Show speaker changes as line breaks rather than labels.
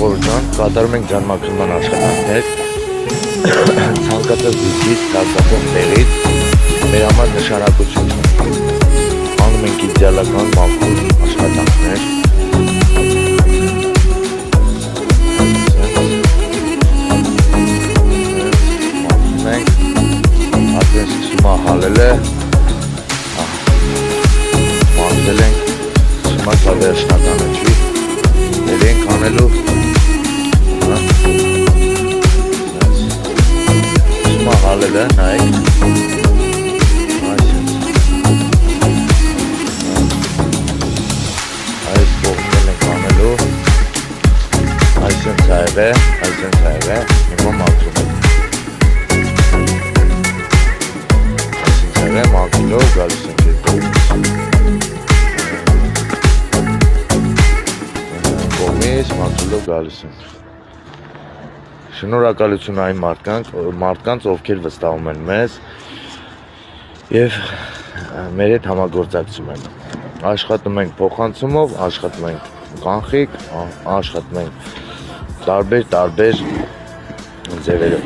Խորհրդան կատարում ենք ջանմաքրման աշխատանքներ ցանկացած դեպքից ցանկացած տեղից մեր համար նշանակություն ունի։ Անում ենք իդեալական մաքուր աշխատանքներ հալել է մաքրել ենք հիմա վերջնականը չի ենք անելու հիմա հալել է նայեք այս կողմել ենք անելու այսենց ա եղե հիմա մաքրում ենք մաքրելով գալիս ենք կողմից մաքրելով գալիս ենք շնորհակալություն այն մարդկանց ովքեր վստահում են մեզ և մեր հետ համագործակցում են աշխատում ենք փոխանցումով աշխատում ենք կանխիկ աշխատում ենք տարբեր ձևերով